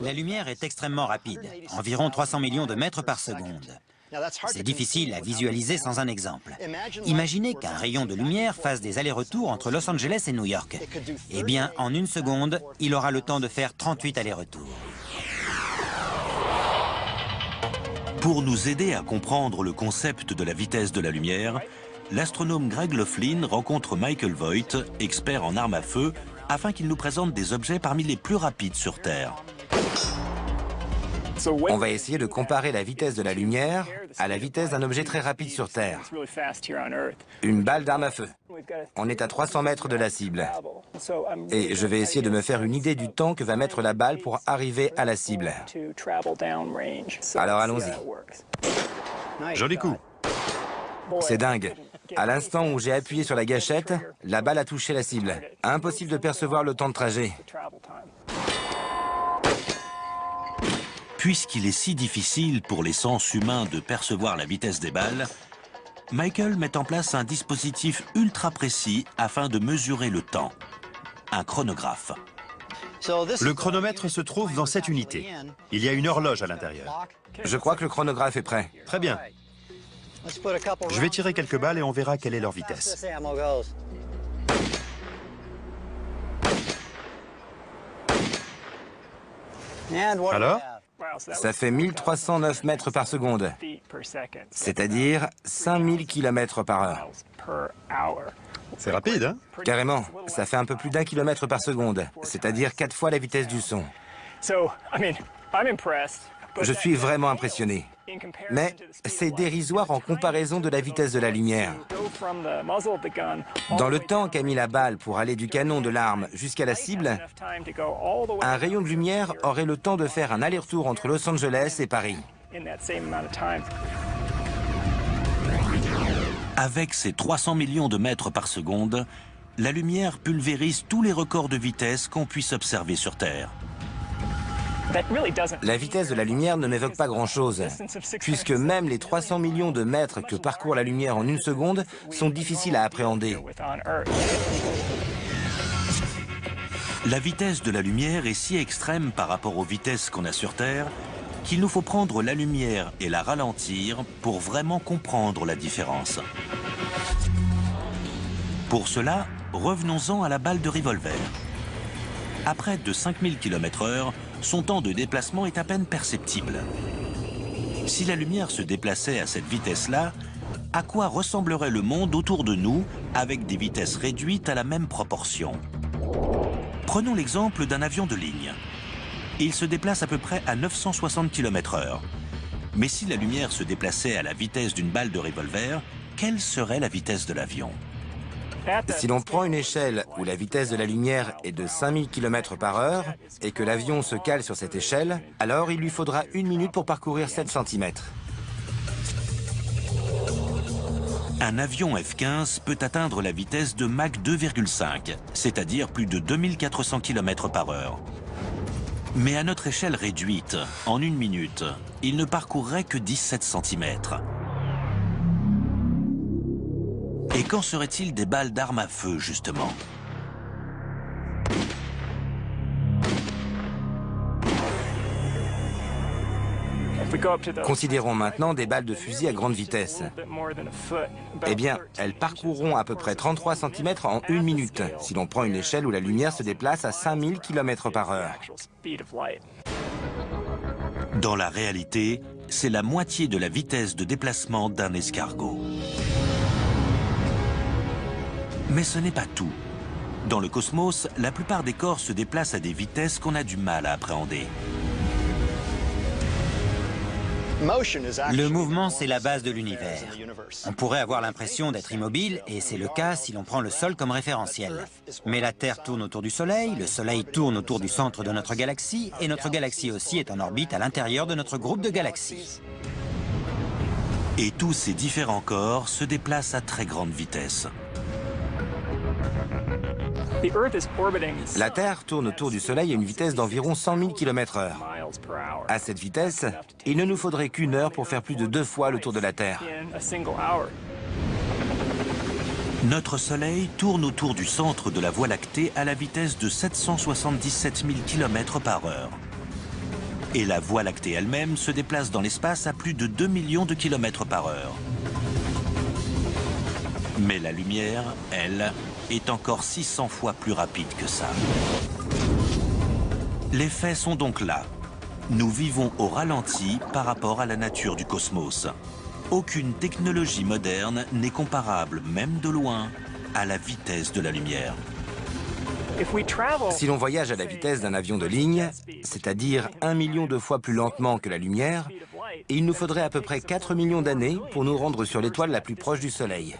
La lumière est extrêmement rapide, environ 300 millions de mètres par seconde. C'est difficile à visualiser sans un exemple. Imaginez qu'un rayon de lumière fasse des allers-retours entre Los Angeles et New York. Eh bien, en une seconde, il aura le temps de faire 38 allers-retours. Pour nous aider à comprendre le concept de la vitesse de la lumière, l'astronome Greg Laughlin rencontre Michael Voigt, expert en armes à feu, afin qu'il nous présente des objets parmi les plus rapides sur Terre. On va essayer de comparer la vitesse de la lumière à la vitesse d'un objet très rapide sur Terre. Une balle d'arme à feu. On est à 300 mètres de la cible. Et je vais essayer de me faire une idée du temps que va mettre la balle pour arriver à la cible. Alors allons-y. Joli coup. C'est dingue. À l'instant où j'ai appuyé sur la gâchette, la balle a touché la cible. Impossible de percevoir le temps de trajet. Puisqu'il est si difficile pour les sens humains de percevoir la vitesse des balles, Michael met en place un dispositif ultra précis afin de mesurer le temps. Un chronographe. Le chronomètre se trouve dans cette unité. Il y a une horloge à l'intérieur. Je crois que le chronographe est prêt. Très bien. Je vais tirer quelques balles et on verra quelle est leur vitesse. Alors? Ça fait 1309 mètres par seconde, c'est-à-dire 5000 km par heure. C'est rapide, hein? Carrément, ça fait un peu plus d'1 km par seconde, c'est-à-dire 4 fois la vitesse du son. Je suis vraiment impressionné. Mais c'est dérisoire en comparaison de la vitesse de la lumière. Dans le temps qu'a mis la balle pour aller du canon de l'arme jusqu'à la cible, un rayon de lumière aurait le temps de faire un aller-retour entre Los Angeles et Paris. Avec ses 300 millions de mètres par seconde, la lumière pulvérise tous les records de vitesse qu'on puisse observer sur Terre. La vitesse de la lumière ne m'évoque pas grand-chose, puisque même les 300 millions de mètres que parcourt la lumière en une seconde sont difficiles à appréhender. La vitesse de la lumière est si extrême par rapport aux vitesses qu'on a sur Terre qu'il nous faut prendre la lumière et la ralentir pour vraiment comprendre la différence. Pour cela, revenons-en à la balle de revolver. À près de 5000 km/h, son temps de déplacement est à peine perceptible. Si la lumière se déplaçait à cette vitesse-là, à quoi ressemblerait le monde autour de nous avec des vitesses réduites à la même proportion? Prenons l'exemple d'un avion de ligne. Il se déplace à peu près à 960 km/h. Mais si la lumière se déplaçait à la vitesse d'une balle de revolver, quelle serait la vitesse de l'avion? Si l'on prend une échelle où la vitesse de la lumière est de 5000 km par heure et que l'avion se cale sur cette échelle, alors il lui faudra 1 minute pour parcourir 7 cm. Un avion F-15 peut atteindre la vitesse de Mach 2,5, c'est-à-dire plus de 2400 km par heure. Mais à notre échelle réduite, en 1 minute, il ne parcourrait que 17 cm. Et qu'en serait-il des balles d'armes à feu, justement? Considérons maintenant des balles de fusil à grande vitesse. Eh bien, elles parcourront à peu près 33 cm en 1 minute, si l'on prend une échelle où la lumière se déplace à 5000 km par heure. Dans la réalité, c'est la moitié de la vitesse de déplacement d'un escargot. Mais ce n'est pas tout. Dans le cosmos, la plupart des corps se déplacent à des vitesses qu'on a du mal à appréhender. Le mouvement, c'est la base de l'univers. On pourrait avoir l'impression d'être immobile, et c'est le cas si l'on prend le Sol comme référentiel. Mais la Terre tourne autour du Soleil, le Soleil tourne autour du centre de notre galaxie, et notre galaxie aussi est en orbite à l'intérieur de notre groupe de galaxies. Et tous ces différents corps se déplacent à très grande vitesse. La Terre tourne autour du Soleil à une vitesse d'environ 100 000 km/h. À cette vitesse, il ne nous faudrait qu'1 heure pour faire plus de 2 fois le tour de la Terre. Notre Soleil tourne autour du centre de la Voie lactée à la vitesse de 777 000 km par heure. Et la Voie lactée elle-même se déplace dans l'espace à plus de 2 millions de kilomètres par heure. Mais la lumière, elle, est encore 600 fois plus rapide que ça. Les faits sont donc là. Nous vivons au ralenti par rapport à la nature du cosmos. Aucune technologie moderne n'est comparable, même de loin, à la vitesse de la lumière. Si l'on voyage à la vitesse d'un avion de ligne, c'est-à-dire 1 million de fois plus lentement que la lumière, il nous faudrait à peu près 4 millions d'années pour nous rendre sur l'étoile la plus proche du Soleil.